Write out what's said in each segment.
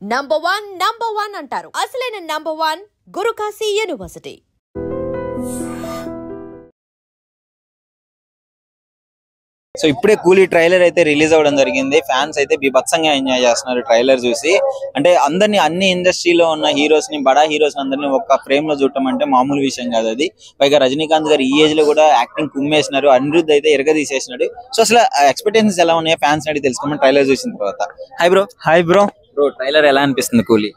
Number one అంటారు. అసలైన number one Gurukashi university. So ఇప్పుడే కూలీ ట్రైలర్ అయితే రిలీజ్ అవ్వడం జరిగింది. ఫ్యాన్స్ అయితే బీభత్సంగా ఎంజాయ్ చేస్తున్నారు ట్రైలర్ చూసి. అంటే అందరినీ, అన్ని ఇండస్ట్రీలో ఉన్న హీరోస్ ని, బడా హీరోస్ అందరినీ ఒక ఫ్రేమ్ లో చూడటం అంటే మామూలు విషయం కాదు అది. పైగా రజనీకాంత్ గారు ఈ ఏజ్ లో కూడా యాక్టింగ్ కుమ్మేసినారు. అనిరుద్ధ్ అయితే ఎరగదీసేసినాడు. సో అసలు ఎక్స్పెక్టేషన్స్ ఎలా ఉన్నాయో ఫ్యాన్స్ అడిగి తెలుసుకోమని ట్రైలర్ చూసిన తర్వాత. Hi bro. ట్రైలర్ ఎలా అనిపిస్తుంది కూలీ?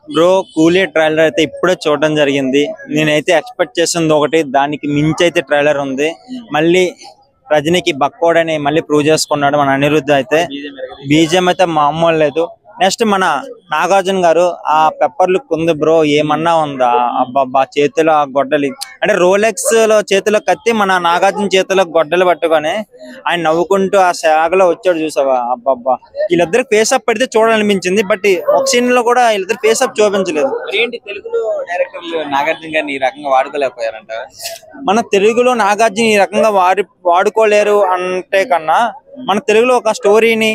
కూలీ ట్రైలర్ అయితే ఇప్పుడే చూడడం జరిగింది. నేనైతే ఎక్స్పెక్ట్ చేసింది ఒకటి, దానికి మించి అయితే ట్రైలర్ ఉంది. మళ్ళీ రజనీకి బక్కోడని మళ్ళీ ప్రూవ్ చేసుకున్నాడు మన అనిరుద్ధ్. అయితే బీజిఎం అయితే మామూలు లేదు. నెక్స్ట్ మన నాగార్జున గారు ఆ పెప్పర్ లుక్ ఉంది బ్రో, ఏమన్నా ఉందా? అబ్బాబ్బా, చేతిలో ఆ గొడ్డలి అంటే రోలెక్స్ లో చేతిలో కత్తి, మన నాగార్జున చేతిలో గొడ్డలు పట్టుకొని ఆయన నవ్వుకుంటూ ఆ శాగలో వచ్చాడు చూసావా? అబ్బాబ్బా, వీళ్ళిద్దరికి ఫేస్ అప్ పెడితే చూడాలనిపించింది. బట్ ఒక సీన్ లో కూడా వీళ్ళిద్దరు ఫేస్ అప్ చూపించలేదు. ఏంటి తెలుగులో డైరెక్టర్లు నాగార్జున గారిని ఈ రకంగా వాడుకోలేకపోయారంట? మన తెలుగులో నాగార్జున ఈ రకంగా వాడుకోలేరు అంటే కన్నా, మన తెలుగులో ఒక స్టోరీని,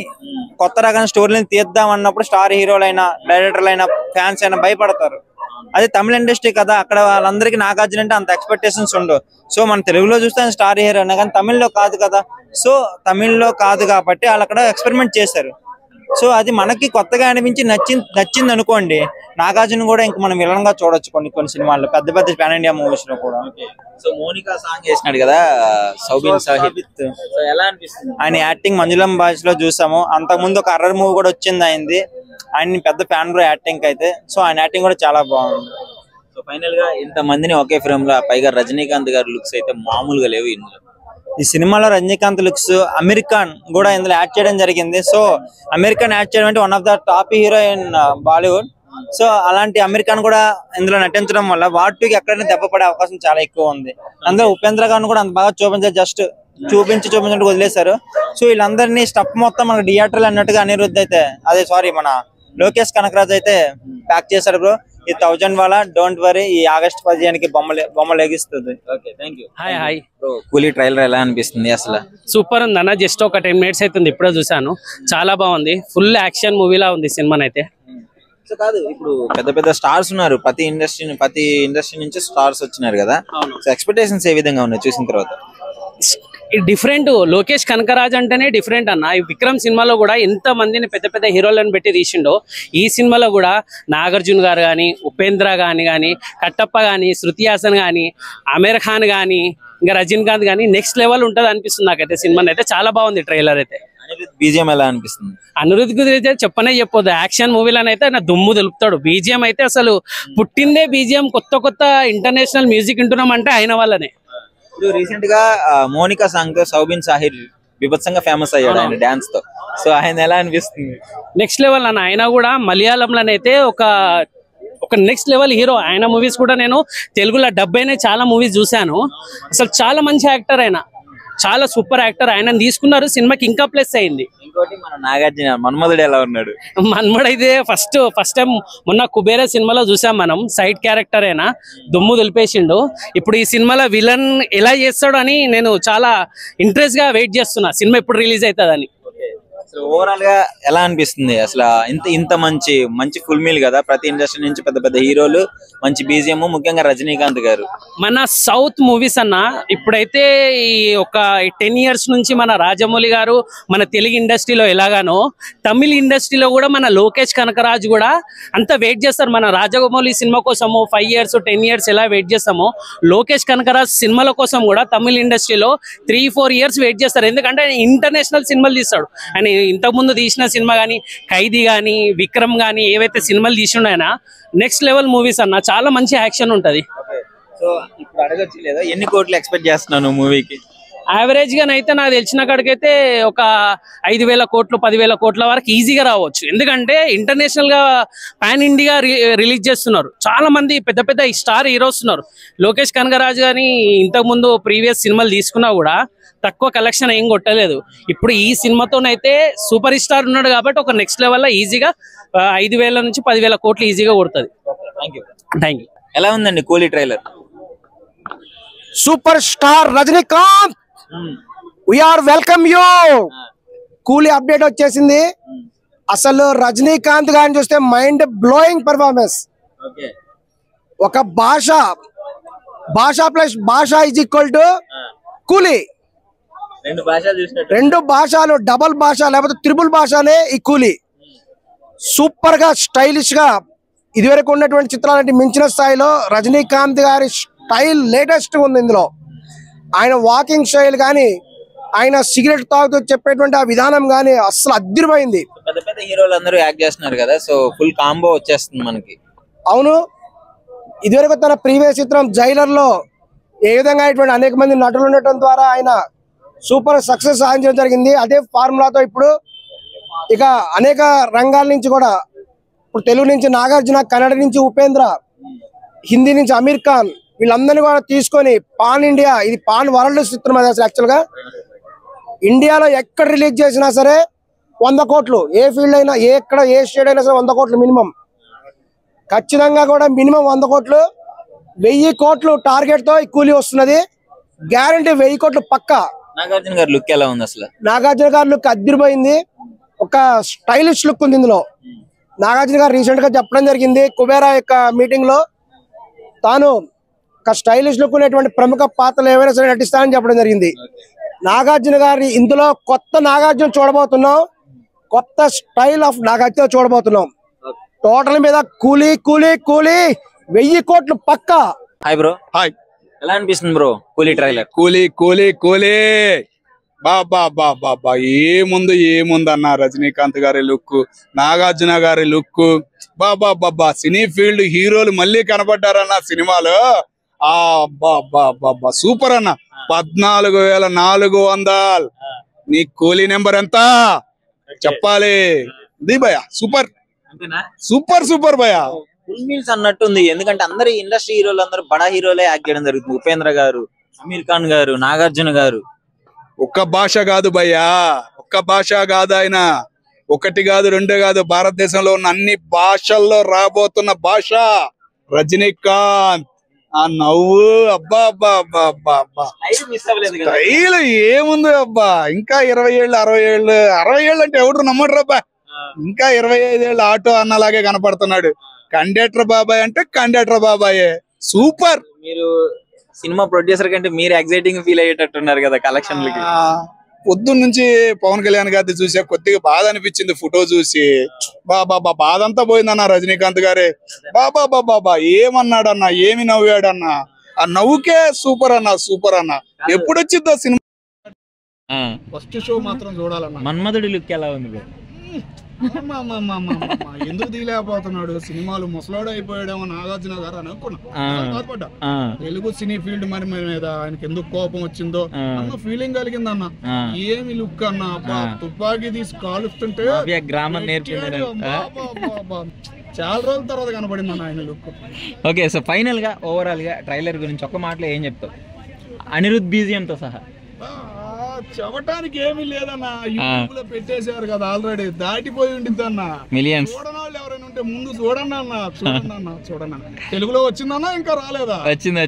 కొత్త రకమైన స్టోరీని తీద్దాం అన్నప్పుడు స్టార్ హీరోలైనా, డైరెక్టర్లైనా, ఫ్యాన్స్ అయినా భయపడతారు. అదే తమిళ ఇండస్ట్రీ కదా, అక్కడ వాళ్ళందరికీ నాగార్జున అంటే అంత ఎక్స్పెక్టేషన్స్ ఉండవు. సో మన తెలుగులో చూస్తే స్టార్ హీరో అయినా కానీ తమిళ్లో కాదు కదా. సో తమిళ్లో కాదు కాబట్టి వాళ్ళు అక్కడ ఎక్స్పెరిమెంట్ చేశారు. సో అది మనకి కొత్తగా అనిపించి నచ్చింది అనుకోండి. నాగార్జున కూడా ఇంక మనం విలన్ గా చూడొచ్చు కొన్ని సినిమాల్లో, పెద్ద పాన్ ఇండియా మూవీస్ లో కూడా. సో మోనికా సాంగ్ చేసినాడు కదా సౌబిన్ సాహిబ్, ఎలా అనిపిస్తుంది? ఆయన యాక్టింగ్ మంజులం బాయ్స్ లో చూసాము. అంతకు ముందు ఒక అర్రర్ మూవీ కూడా వచ్చింది ఆయనది. ఆయన పెద్ద ఫ్యాన్ బ్రో యాక్టింగ్ అయితే. సో ఆయన యాక్టింగ్ కూడా చాలా బాగుంది. సో ఫైనల్ గా ఇంత మందిని ఒకే ఫ్రేమ్ లో, పైగా రజనీకాంత్ గారి లుక్స్ అయితే మామూలుగా లేవు ఇందులో. ఈ సినిమాలో రజనీకాంత్ లుక్స్, అమీర్ ఖాన్ కూడా ఇందులో యాడ్ చేయడం జరిగింది. సో అమీర్ ఖాన్ యాడ్ చేయడం అంటే one of the top hero in Bollywood. So అలాంటి అమీర్ ఖాన్ కూడా ఇందులో నటించడం వల్ల వాటికి ఎక్కడైనా దెబ్బ పడే అవకాశం చాలా ఎక్కువ ఉంది. అందులో ఉపేంద్ర గారిని కూడా అంత బాగా చూపించారు, జస్ట్ చూపించినట్టు వదిలేశారు. సో వీళ్ళందరినీ స్టఫ్ మొత్తం మనకు థియేటర్లు అన్నట్టుగా అనిరుద్ధ్ అయితే, మన లోకేష్ కనకరాజ్ అయితే ప్యాక్ చేశారు బ్రో. ఈ 1000 వాలా డోంట్ వరీ, ఈ ఆగస్ట్ 15కి బొమ్మలు ఎగిస్తుంది. హాయ్ కూలీ ట్రైలర్ ఎలా అనిపిస్తుంది? అసలు సూపర్ ఉంది అన్న. జస్ట్ ఒక 10 minutes అవుతుంది, ఇప్పుడే చూసాను. చాలా బాగుంది, ఫుల్ యాక్షన్ మూవీలా ఉంది సినిమానైతే. సో కాదు, ఇప్పుడు పెద్ద స్టార్స్ ఉన్నారు, ప్రతి ఇండస్ట్రీ నుంచి స్టార్స్ వచ్చినారు కదా. సో ఎక్స్పెక్టేషన్స్ ఏ విధంగా ఉన్నాయి చూసిన తర్వాత? డిఫరెంట్. లోకేష్ కనకరాజ్ అంటేనే డిఫరెంట్ అన్న. ఈ విక్రమ్ సినిమాలో కూడా ఎంత మందిని పెద్ద హీరోలను పెట్టి తీసిండో, ఈ సినిమాలో కూడా నాగార్జున గారు కానీ, ఉపేంద్ర కానీ, కట్టప్ప కానీ, శృతి హాసన్ కానీ, అమీర్ ఖాన్ కానీ, ఇంకా రజనీకాంత్ కానీ నెక్స్ట్ లెవెల్ ఉంటుంది అనిపిస్తుంది నాకైతే. సినిమా అయితే చాలా బాగుంది ట్రైలర్ అయితే. బీజిఎం ఎలా అనిపిస్తుంది? అనిరుద్ధ్ గురించి చెప్పొద్దు. యాక్షన్ మూవీలోనైతే నా దుమ్ము తెలుపుతాడు. బీజిఎం అయితే అసలు పుట్టిందే బీజిఎం. కొత్త ఇంటర్నేషనల్ మ్యూజిక్ వింటున్నాం అంటే ఆయన వల్లనే. ఇప్పుడు రీసెంట్ గా మోనికా సాంగ్ తో సౌబిన్ సాహిర్ బీభత్సంగా ఫేమస్ అయ్యాడు ఆయన డాన్స్ తో. సో ఆయన ఎలా అనిపిస్తుంది? నెక్స్ట్ లెవెల్ అన్న. ఆయన కూడా మలయాళంలోనైతే ఒక నెక్స్ట్ లెవెల్ హీరో. ఆయన మూవీస్ కూడా నేను తెలుగులో డబ్ అయినా చాలా మూవీస్ చూశాను. అసలు చాలా మంచి యాక్టర్ ఆయన, చాలా సూపర్ యాక్టర్. ఆయన తీసుకున్నారు, సినిమాకి ఇంకా ప్లస్ అయింది. ఇంకోటి మన నాగార్జున మన్మధుడు ఎలా ఉన్నాడు? మన్మధుడు అయితే ఫస్ట్ టైం మొన్న కుబేర సినిమాలో చూసాం మనం. సైడ్ క్యారెక్టర్ అయినా దుమ్ము దులిపేసిండు. ఇప్పుడు ఈ సినిమాలో విలన్ ఎలా చేస్తాడు అని నేను చాలా ఇంట్రెస్ట్ గా వెయిట్ చేస్తున్నా, సినిమా ఎప్పుడు రిలీజ్ అవుతుందని. ఓవరాల్ గా ఎలా అనిపిస్తుంది అసలు? ఇంత మంచి ఫుల్ మీల్ కదా, ప్రతి ఇండస్ట్రీ నుంచి పెద్ద హీరోలు, మంచి బీజిఎం, ముఖ్యంగా రజనీకాంత్ గారు. మన సౌత్ మూవీస్ అన్న ఇప్పుడైతే ఈ ఒక 10 years నుంచి మన రాజమౌళి గారు మన తెలుగు ఇండస్ట్రీలో ఎలాగానో, తమిళ ఇండస్ట్రీలో కూడా మన లోకేష్ కనకరాజ్ కూడా అంత వెయిట్ చేస్తారు. మన రాజమౌళి సినిమా కోసము 5 years 10 years ఎలా వెయిట్ చేస్తామో, లోకేష్ కనకరాజ్ సినిమాల కోసం కూడా తమిళ ఇండస్ట్రీలో 3-4 years వెయిట్ చేస్తారు. ఎందుకంటే ఆయన ఇంటర్నేషనల్ సినిమాలు తీస్తాడు. ఆయన ఇంతకుముందు తీసిన సినిమా కానీ, ఖైదీ కానీ, విక్రమ్ కానీ, ఏవైతే సినిమాలు తీసిండో నెక్స్ట్ లెవెల్ మూవీస్ అన్న. చాలా మంచి యాక్షన్ ఉంటది. సో ఇప్పుడు అడగచ్చు లేదా, ఎన్ని కోట్లు ఎక్స్పెక్ట్ చేస్తున్నాను మూవీకి? యావరేజ్ గానైతే నాకు తెలిసిన కాడికైతే ఒక 5,000 కోట్లు 10,000 కోట్ల వరకు ఈజీగా రావచ్చు. ఎందుకంటే ఇంటర్నేషనల్ గా పాన్ ఇండియా రిలీజ్ చేస్తున్నారు. చాలా మంది పెద్ద స్టార్ హీరోస్ ఉన్నారు. లోకేష్ కనకరాజ్ గాని ఇంతకు ముందు ప్రీవియస్ సినిమాలు తీసుకున్నా కూడా తక్కువ కలెక్షన్ ఏం కొట్టలేదు. ఇప్పుడు ఈ సినిమాతోనైతే సూపర్ స్టార్ ఉన్నాడు కాబట్టి ఒక నెక్స్ట్ లెవెల్ లో ఈజీగా 5,000 నుంచి 10,000 కోట్లు ఈజీగా కొడుతుంది. Thank you. ఎలా ఉందండి కూలీ trailer? Super star Rajinikanth, we are welcome you. కూలీ అప్డేట్ వచ్చేసింది. అసలు రజనీకాంత్ గారిని చూస్తే మైండ్ బ్లోయింగ్ పెర్ఫార్మెన్స్. ఒక భాష ప్లస్ భాష ఈజ్ ఈక్వల్ టు కూలీ. రెండు భాషలు డబల్ భాష లేకపోతే త్రిబుల్ భాషనే ఈ కూలీ. సూపర్ గా స్టైలిష్ గా ఇదివరకు ఉన్నటువంటి చిత్రాలంటే మించిన స్థాయిలో రజనీకాంత్ గారి స్టైల్ లేటెస్ట్ ఉంది ఇందులో. ఆయన వాకింగ్ స్టైల్ కానీ, ఆయన సిగరెట్ తాగుతూ చెప్పేటువంటి ఆ విధానం గానీ అసలు అద్భుతమైంది. పెద్ద పెద్ద హీరోలు అందరూ యాక్ట్ చేస్తున్నారు కదా, సో ఫుల్ కాంబో వచ్చేస్తుంది మనకి. అవును, ఇదివరకు తన ప్రీవియస్ చిత్రం జైలర్ లో ఏ విధంగా ఇటువంటి అనేక మంది నటులు ఉండటం ద్వారా ఆయన సూపర్ సక్సెస్ సాధించడం జరిగింది. అదే ఫార్ములాతో ఇప్పుడు ఇక అనేక రంగాల నుంచి కూడా, ఇప్పుడు తెలుగు నుంచి నాగార్జున, కన్నడ నుంచి ఉపేంద్ర, హిందీ నుంచి అమీర్ ఖాన్, వీళ్ళందరినీ కూడా తీసుకొని పాన్ ఇండియా, ఇది పాన్ వరల్డ్ చిత్రం. అది అసలు యాక్చువల్ గా ఇండియాలో ఎక్కడ రిలీజ్ చేసినా సరే 100 కోట్లు, ఏ ఫీల్డ్ అయినా, ఏ స్టేట్ అయినా సరే 100 కోట్లు మినిమం. ఖచ్చితంగా కూడా మినిమం 100 కోట్లు, 1000 కోట్లు టార్గెట్ తో ఈ కూలీ వస్తున్నది. గ్యారంటీ 1000 కోట్లు పక్కా. నాగార్జున గారి లుక్ ఎలా ఉంది అసలు? నాగార్జున గారి లుక్ అదిరిపోయింది. ఒక స్టైలిష్ లుక్ ఉంది ఇందులో. నాగార్జున గారు రీసెంట్ గా చెప్పడం జరిగింది కుబేరా యొక్క మీటింగ్ లో, తాను ఒక స్టైలిష్ లుక్ ఉన్నటువంటి ప్రముఖ పాత్రలు ఏవైనా సరే నటిస్తానని చెప్పడం జరిగింది. నాగార్జున గారి ఇందులో కొత్త నాగార్జున చూడబోతున్నాం, కొత్త స్టైల్ ఆఫ్ నాగార్జున చూడబోతున్నాం. టోటల్ మీద కూలీ 1000 కోట్లు పక్కా. Hi bro. హాయ్. ఎలా అనిపిస్తుంది బ్రో కూలీ ట్రైలర్? కూలీ బాబా ఏముంది అన్న. రజనీకాంత్ గారి లుక్, నాగార్జున గారి లుక్, బాబా సినీ ఫీల్డ్ హీరోలు మళ్ళీ కనబడ్డారన్న సినిమాలో. సూపర్ అన్న. 14,400. నీ కూలీ నెంబర్ ఎంత చెప్పాలి? భయ సూపర్ సూపర్ భయ. ఫుల్ మీల్స్ అన్నట్టుంది, ఎందుకంటే అందరు ఇండస్ట్రీ హీరోలు అందరూ బడా హీరోలే యాక్ట్ చేయడం జరుగుతుంది. ఉపేంద్ర గారు, అమీర్ ఖాన్ గారు, నాగార్జున గారు. ఒక్క భాష కాదు భయ్యా, ఒక్క భాష కాదు ఆయన. ఒకటి కాదు, రెండు కాదు, భారతదేశంలో ఉన్న అన్ని భాషల్లో రాబోతున్న భాష రజనీకాంత్. ఆ నవ్వు అబ్బా స్టైల్ ఏముంది అబ్బా. ఇంకా 20 ఏళ్ళు 60 ఏళ్ళు అంటే ఎవరు నమ్మడు అబ్బా. ఇంకా 25 ఏళ్ళు ఆటో అన్నలాగే కనపడుతున్నాడు. కండక్టర్ బాబాయ్ అంటే కండక్టర్ బాబాయే. సూపర్. మీరు సినిమా ప్రొడ్యూసర్ కంటే మీరు ఎక్సైటింగ్ ఫీల్ అయ్యేటట్టున్నారు కదా కలెక్షన్లకి. పొద్దున్న నుంచి పవన్ కళ్యాణ్ గారిది చూసా, కొద్దిగా బాధ అనిపించింది ఫోటో చూసి. బాధ అంతా పోయిందన్న రజనీకాంత్ గారే. బాబా ఏమన్నాడన్నా, ఏమి నవ్వాడన్నా. ఆ నవ్వుకే సూపర్ అన్న. ఎప్పుడు వచ్చిందో సినిమా? ఫస్ట్ షో మాత్రం చూడాలన్నా. మన్మధుడి లుక్ ఎలా ఉంది? ఎందుకు తీయలేకపోతున్నాడు? సినిమాలు ముసలాడు అయిపోయాడేమో నాగార్జున గారు అని అనుకున్నా. తెలుగు సినీ ఫీల్డ్ మరి మీద ఆయనకి ఎందుకు కోపం వచ్చిందో అన్న ఫీలింగ్ కలిగిందన్న. ఏమి లుక్ అన్న, తుపాకీ తీసి కాలుస్తుంటే చాలా రోజుల తర్వాత కనపడింది అన్న ఆయన లుక్. ఓకే, సో ఫైనల్ గా ఓవరాల్ గా ట్రైలర్ గురించి ఒక మాటలో ఏం చెప్తావు? అనిరుద్ బీజిఎం తో సహా. చెప్పటానికి ఏమీ లేదన్నా, యూట్యూబ్ లో పెట్టేశారు కదా ఆల్రెడీ, దాటిపోయి ఉండిద్ది అన్న. మిలియన్స్. చూడని వాళ్ళు ఎవరైనా ఉంటే ముందు చూడండి అన్న. చూడండి తెలుగులో వచ్చిందన్నా, ఇంకా రాలేదా? వచ్చింది.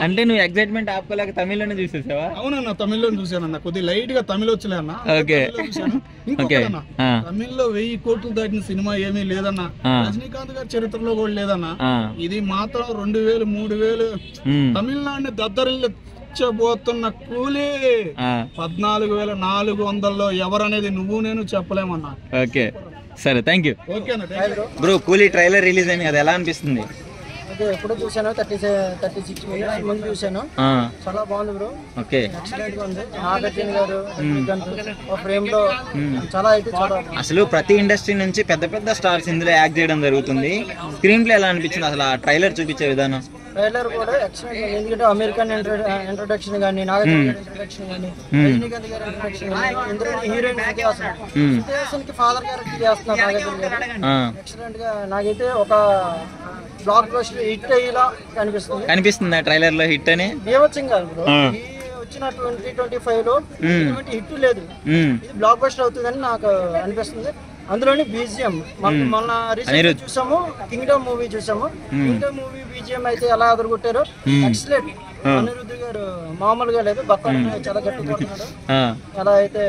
అంటే నువ్వు ఎక్సైట్మెంట్ ఆపుకోలేక తమిళ్లోనే చూసేసావా? అవునన్నా, తమిళ్లో చూసానన్న. కొద్దిగా లైట్ గా తమిళ్ వచ్చలే అన్న. ఇంకొకటన్నా, తమిళ్లో 1000 కోట్లు దాటిన సినిమా ఏమీ లేదన్నా. రజనీకాంత్ గారి చరిత్రలో కూడా లేదన్నా. ఇది మాత్రం 2000 3000 తమిళనాడుని దద్దరిల్లు పోతున్న కూలీ 14,400లో ఎవరనేది నువ్వు నేను చెప్పలేమన్నా. ఓకే సరే, థ్యాంక్ యూ. బ్రో కూలీ ట్రైలర్ రిలీజ్ అయింది కదా, ఎలా అనిపిస్తుంది? ఎప్పుడు చూసాను, 36 మినిట్స్ ముందు చూసాను. చాలా బాగుంది బ్రో. ఓకే, ఎక్సలెంట్ గా ఉంది. నాగార్జున గారు ఫ్రేమ్ లో చాలా అయితే చాలా. అసలు ప్రతి ఇండస్ట్రీ నుంచి పెద్ద పెద్ద స్టార్స్ ఇందులో యాక్ట్ చేయడం జరుగుతుంది. స్క్రీన్ ప్లే ఎలా అనిపించింది అసలు? ఆ ట్రైలర్ చూపించే విధానం? ట్రైలర్ కూడా ఎక్సలెంట్. ఎందుకంటే అమెరికన్ ఇంట్రొడక్షన్ గానీ, నాగార్జున గారి ఇంట్రొడక్షన్ గానీ, రజనీకాంత్ గారి ఇంట్రొడక్షన్ గానీ, ఇందులో హీరోయిన్ ఫాదర్ క్యారెక్టర్ చేస్తున్నారు నాగార్జున గారు. ఎక్సలెంట్ గా నాకైతే ఒక బ్లాక్ బస్టర్ హిట్ అయ్యేలా కనిపిస్తుంది. ట్రైలర్ లో హిట్ అని బీభత్సం కాదు బ్రో. వచ్చిన 2025 లో ఎటువంటి హిట్ లేదు. ఇది బ్లాక్ బస్టర్ అవుతుందని నాకు అనిపిస్తుంది. అందులోని బీజిఎం మొన్న రీసెంట్ చూసాము, కింగ్డమ్ మూవీ చూసాము. కింగ్డమ్ మూవీ బీజిఎం అయితే ఎలా అదరగొట్టారో, ఎక్సలెంట్. అనిరుద్ధ్ గారు మామూలుగా లేదు, బక్కోడని చాలా గట్టిగా కొడుతున్నాడు. అలా అయితే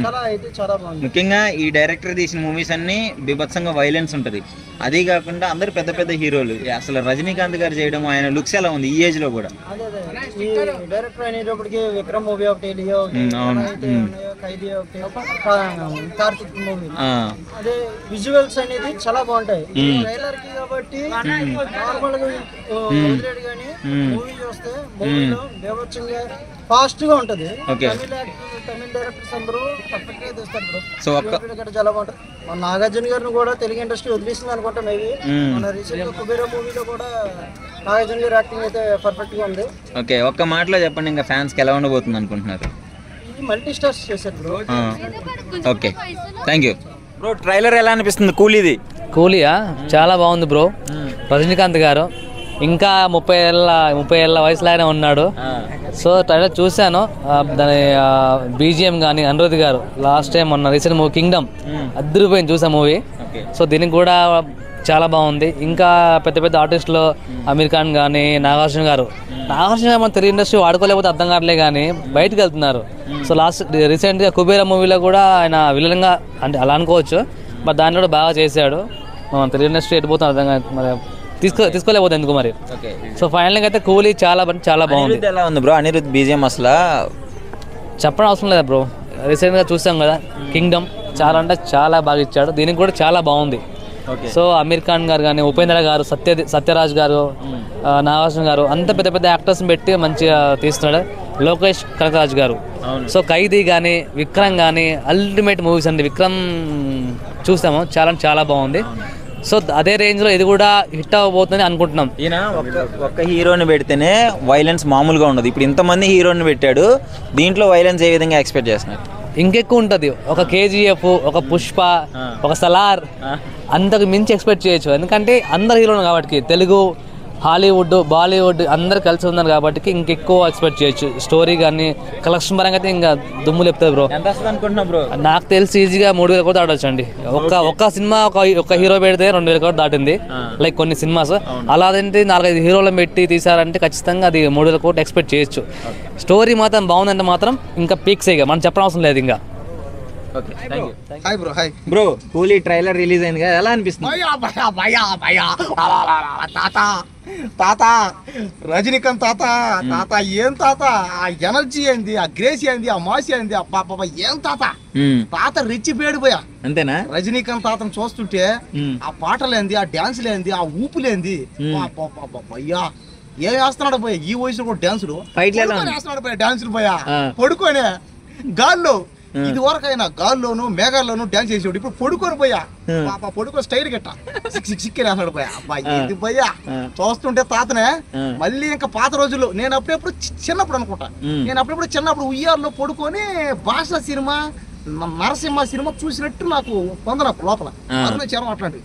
కళ అయితే చాలా బాగుంది. ముఖ్యంగా ఈ డైరెక్టర్ తీసిన మూవీస్ అన్ని బీభత్సంగా వైలెన్స్ ఉంటది. అదే కాకుండా అందరు పెద్ద పెద్ద హీరోలు. అసలు రజనీకాంత్ గారు చేయడం, ఆయన లుక్స్ ఎలా ఉంది ఈ ఏజ్ లో కూడా. అదే ఈ డైరెక్టర్ అనేటప్పటికి విక్రమ్ మూవీ ఒకటి, లియో ఒకటి, ఖైదీ ఒకటి, కార్తిక్ మూవీ. అదే విజువల్స్ అనేది చాలా బాగుంటాయి ట్రైలర్ కి కాబట్టి. నార్మల్ గా వదిలేడు కానీ మూవీ చూస్తే మూవీలో బీభత్సంగా ఫాస్ట్ గా ఉంటది. తమిళ డైరెక్టర్స్ అందరూ పర్ఫెక్ట్ గా తీస్తారు బ్రో. సో చాలా బాగుంటది. మన నాగార్జున గారిని కూడా తెలుగు ఇండస్ట్రీ వదిలేసింది అనుకుంటా మేబీ. మన రీసెంట్ గా కుబేరా మూవీలో కూడా నాగార్జున గారి యాక్టింగ్ అయితే పర్ఫెక్ట్ గా ఉంది. ఓకే, ఒక్క మాటలో చెప్పండి, ఇంకా ఫ్యాన్స్ కి ఎలా ఉండబోతుంది అనుకుంటున్నారు? ఇది మల్టీ స్టార్స్ చేశారు bro. Okay, thank you bro. Trailer ఎలా అనిపిస్తుంది కూలీది? కూలీయా చాలా బాగుంది బ్రో. రజనీకాంత్ గారు ఇంకా 30 ఏళ్ళ వయసులోనే ఉన్నాడు. సో ట్రైలర్ చూశాను. దాని బీజిఎం కానీ అనిరుద్ధ్ గారు లాస్ట్ టైం మొన్న రీసెంట్ మూవీ కింగ్డమ్ అద్దరిపోయింది చూసా మూవీ. సో దీనికి కూడా చాలా బాగుంది. ఇంకా పెద్ద పెద్ద ఆర్టిస్టులు అమీర్ ఖాన్ కానీ నాగార్జున గారు మన తెలుగు ఇండస్ట్రీ వాడుకోలేకపోతే అర్థం కావట్లే కానీ బయటకు వెళ్తున్నారు. సో రీసెంట్గా కుబేరా మూవీలో కూడా ఆయన విలన్గా అంటే అలా అనుకోవచ్చు, బట్ దాన్ని కూడా బాగా చేశాడు. మన తెలుగు ఇండస్ట్రీ ఎట్టిపోతుంది అర్థం కాదు, మరి తీసుకోలేకపోతే ఎందుకు మరి. సో ఫైనల్గా అయితే కూలీ చాలా బాగుంది. ఎలా ఉంది బ్రో అనిరుద్ధ్ బీజిఎం? అసలు చెప్పడం అవసరం లేదా బ్రో, రీసెంట్గా చూసాం కదా కింగ్డమ్, చాలా అంటే చాలా బాగా ఇచ్చాడు. దీనికి కూడా చాలా బాగుంది. సో అమీర్ ఖాన్ గారు కానీ, ఉపేంద్ర గారు, సత్యరాజ్ గారు, నాగార్జున గారు అంత పెద్ద పెద్ద యాక్టర్స్ పెట్టి మంచిగా తీస్తున్నాడు. లోకేష్ కనకరాజ్ గారు. సో ఖైదీ కానీ, విక్రమ్ కానీ అల్టిమేట్ మూవీస్ అండి. విక్రమ్ చూస్తాము, చాలా బాగుంది. సో అదే రేంజ్ లో ఇది కూడా హిట్ అవ్వబోతుందని అనుకుంటున్నాం. ఈయన ఒక్క హీరోని పెడితేనే వైలెన్స్ మామూలుగా ఉండదు. ఇప్పుడు ఇంతమంది హీరోని పెట్టాడు, దీంట్లో వైలెన్స్ ఏ విధంగా ఎక్స్పెక్ట్ చేస్తున్నారు? ఇంకెక్కువ ఉంటుంది. ఒక కేజీఎఫ్, ఒక పుష్ప, ఒక సలార్ అంతకు మించి ఎక్స్పెక్ట్ చేయొచ్చు. ఎందుకంటే అందరు హీరోలు కాబట్టి, తెలుగు, హాలీవుడ్, బాలీవుడ్ అందరు కలిసి ఉన్నారు కాబట్టి ఇంకెక్కువ ఎక్స్పెక్ట్ చేయొచ్చు. స్టోరీ కానీ కలెక్షన్ పరంగా అయితే ఇంకా దుమ్ము లేపుతుంది బ్రో. నాకు తెలిసి ఈజీగా 3,000 కోట్లు దాటొచ్చు అండి. ఒక్క సినిమా ఒక హీరో పెడితే 2,000 కోట్లు దాటింది. లైక్ కొన్ని సినిమాస్ అలా అదేంటి 4-5 హీరోలను పెట్టి తీసారంటే ఖచ్చితంగా అది 3,000 కోట్లు ఎక్స్పెక్ట్ చేయొచ్చు. స్టోరీ మాత్రం బాగుందంటే మాత్రం ఇంకా పీక్స్ ఇక మనం చెప్పడం అవసరం లేదు ఇంకా. బ్రో కూలీ ట్రైలర్ రిలీజ్ అయింది కదా, ఎలా అనిపిస్తుంది? తాత రజనీకాంత్ తాత ఏం తాత, ఆ ఎనర్జీ ఏంది, ఆ గ్రేసీ ఏంది, ఆ మాసి ఏంది, అబ్బా ఏం తాత రెచ్చిపోయాడిపోయా. అంతేనా? రజనీకాంత్ తాతను చూస్తుంటే ఆ పాటలేంది, ఆ డాన్స్ లేంది, ఆ ఊపులేంది, అయ్యా ఏం వేస్తున్నాడు పోయా ఈ వయసులో కూడా డాన్సులు వేస్తున్నాడు పోయా. డాన్సులు పోయా పడుకోనే గాల్లో. ఇది వరకైనా గాల్లోను మేఘాల్లోను డాన్స్ చేసేవాడు, ఇప్పుడు పడుకొని పోయా పడుకొని స్టైల్ గట్ట సిక్కి వేస్తాడు పోయా. అబ్బా ఇది పోయా చూస్తుంటే తాతనే మళ్ళీ ఇంకా పాత రోజుల్లో నేను అప్పుడెప్పుడు చిన్నప్పుడు అనుకుంటా, నేను అప్పుడెప్పుడు చిన్నప్పుడు ఉయ్యాల్లో పడుకొని భాష సినిమా, నరసింహ సినిమా చూసినట్టు నాకు పొందన లోపల చరం అట్లాంటి.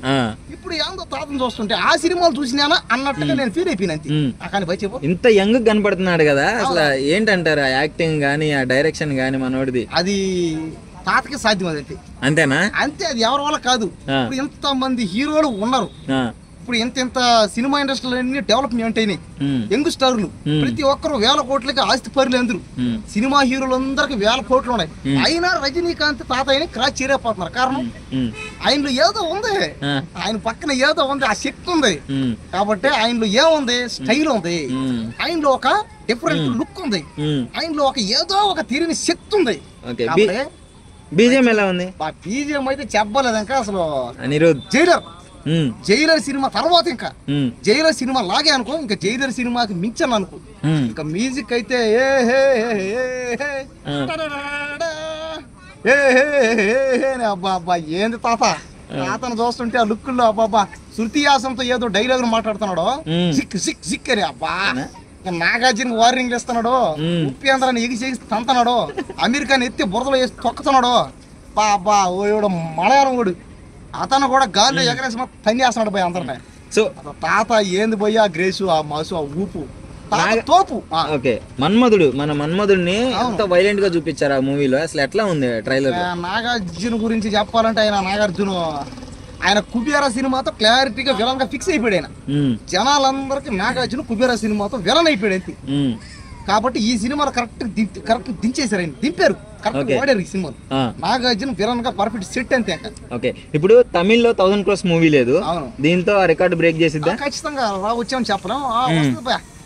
ఇప్పుడు ఏందో తాతను చూస్తుంటే ఆ సినిమాలు చూసినానా అన్నట్టుగా నేను ఫీల్ అయిపోయినా. కానీ భయ చెప్పు, ఇంత యంగ్ కనపడుతున్నాడు కదా, అసలు ఏంటంటారు ఆ యాక్టింగ్ గానీ, ఆ డైరెక్షన్ గానీ మనోడిది? అది తాతకి సాధ్యం అది. అంతేనా? అంతే, అది ఎవరి వల్ల కాదు. ఇప్పుడు ఎంత మంది హీరోలు ఉన్నారు, ఇప్పుడు ఎంత సినిమా ఇండస్ట్రీలో అన్ని డెవలప్మెంట్ అయినాయి. యంగ్ స్టార్లు ప్రతి ఒక్కరు 1,000 కోట్లకి ఆస్తి పరులు అందరూ. సినిమా హీరోలందరికి 1,000 కోట్లు ఉన్నాయి. అయినా రజనీకాంత్ తాత అయినా క్రాస్ చేయలేకపోతున్నారు. కారణం ఆయనలో ఏదో ఉంది, ఆయన పక్కన ఏదో ఉంది, ఆ శక్తి ఉంది. కాబట్టి ఆయనలో ఏముంది, స్టైల్ ఉంది, ఆయనలో ఒక డిఫరెంట్ లుక్ ఉంది, ఆయనలో ఒక ఏదో ఒక తీరని శక్తి ఉంది. బీజిఎం ఎలా ఉంది? బీజిఎం అయితే చెప్పలేదు ఇంకా. అసలు అనిరుద్ధ్ జైలర్ సినిమా తర్వాత ఇంకా జైలర్ సినిమా లాగే అనుకో, ఇంకా జైలర్ సినిమాకి మించను అనుకో. ఇంకా మ్యూజిక్ అయితే అబ్బా ఏంది తాతను చూస్తుంటే ఆ లుక్కుల్లో అబ్బాబ్బా శృతి యాసంతో ఏదో డైలాగ్ మాట్లాడుతున్నాడు, సిక్ సిక్ సిక్ అని. అబ్బా నాగార్జున వార్నింగ్ ఇస్తున్నాడు, ఉపేంద్రాన్ని ఎగిసి తంతున్నాడు, అమీర్ ఖాన్ ఎత్తి బురదలో వేసి తొక్కుతున్నాడు. అబ్బా ఓడు మలయాళం ఓడు, అతను కూడా గాల్లో ఎగరేసి పని చేస్తున్నాడు పోయి అందరినీ. సో తాత ఏంది పోయి ఆ గ్రేసు, ఆ మాసు, ఆ ఊపు తోపు. ఓకే, మన మన్మధుడిని ఎంత వైలెంట్ గా చూపించారు ఆ మూవీలో, అసలు ఎట్లా ఉంది ట్రైలర్? నాగార్జున గురించి చెప్పాలంటే ఆయన నాగార్జున ఆయన కుబేరా సినిమాతో క్లారిటీగా విలన్ గా ఫిక్స్ అయిపోయాడు. ఆయన జనాలందరికీ నాగార్జున కుబేరా సినిమాతో విలన్ అయిపోయాడు అంతే. కాబట్టి ఈ సినిమాలో కరెక్ట్ దించేశారు, ఆయన దింపారు, కరెక్ట్ వాడారు ఈ సినిమాలో. నాగార్జున విలన్ గా పర్ఫెక్ట్ సెట్ అంతే. ఓకే, ఇప్పుడు తమిళ్లో 1000 crores మూవీ లేదు, దీంతో రికార్డ్ బ్రేక్ చేసిద్దా? ఖచ్చితంగా వచ్చామని చెప్పలేం.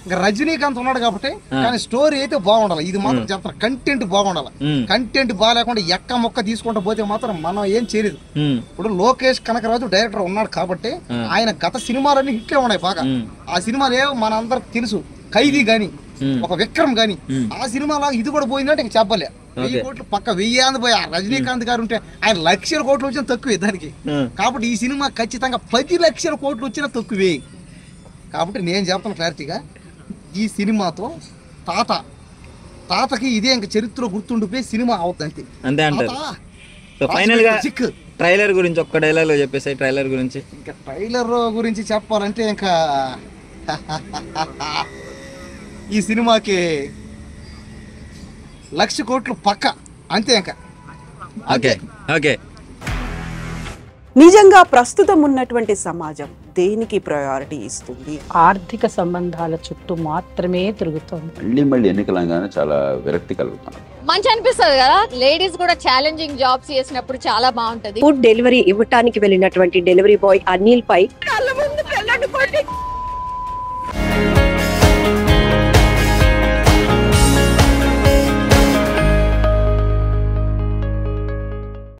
ఇంకా రజనీకాంత్ ఉన్నాడు కాబట్టి, కానీ స్టోరీ అయితే బాగుండాలి. ఇది మాత్రం చెప్తాను, కంటెంట్ బాగుండాలి. కంటెంట్ బాగాలేకుండా ఎక్క మొక్క తీసుకుంటూ పోతే మాత్రం మనం ఏం చేయలేదు. ఇప్పుడు లోకేష్ కనకరాజు డైరెక్టర్ ఉన్నాడు కాబట్టి ఆయన గత సినిమాలన్నీ హిట్లే ఉన్నాయి బాగా. ఆ సినిమాలు ఏమో మన అందరికి తెలుసు, ఖైదీ గాని, ఒక విక్రమ్ గాని, ఆ సినిమాలో ఇది కూడా పోయిందంటే ఇంక చెప్పలే. 1000 కోట్లు పక్క 1000 పోయి రజనీకాంత్ గారు ఉంటే ఆయన 1,00,000 కోట్లు వచ్చినా తక్కువే దానికి. కాబట్టి ఈ సినిమా ఖచ్చితంగా 10 లక్షల కోట్లు వచ్చినా తక్కువే. కాబట్టి నేను చెప్తాను క్లారిటీగా, ఈ సినిమాతో తాతకి ఇదే ఇంక చరిత్రలో గుర్తుండిపోయి సినిమా అవుతుంది అంతే అంటారు. సో ఫైనల్ గా ట్రైలర్ గురించి ఒక్క డైలాగ్ లో చెప్పేసి, ట్రైలర్ గురించి. ఇంకా ట్రైలర్ గురించి చెప్పాలంటే ఇంకా ఈ సినిమాకి 1,00,000 కోట్లు పక్క అంతే. ఇంకా ఓకే ఓకే. నిజంగా ప్రస్తుతం ఉన్నటువంటి సమాజం దేనికి ప్రయారిటీ ఇస్తుంది? ఆర్థిక సంబంధాల చుట్టూ మాత్రమే తిరుగుతుంది. మళ్ళీ ఎన్నికలంగానే చాలా విరక్తి కలుగుతాం. మంచి అనిపిస్తుంది కదా, లేడీస్ కూడా ఛాలెంజింగ్ జాబ్స్ చేసినప్పుడు చాలా బాగుంటది. ఫుడ్ డెలివరీ ఇవ్వటానికి వెళ్ళినటువంటి డెలివరీ బాయ్ అనిల్ పై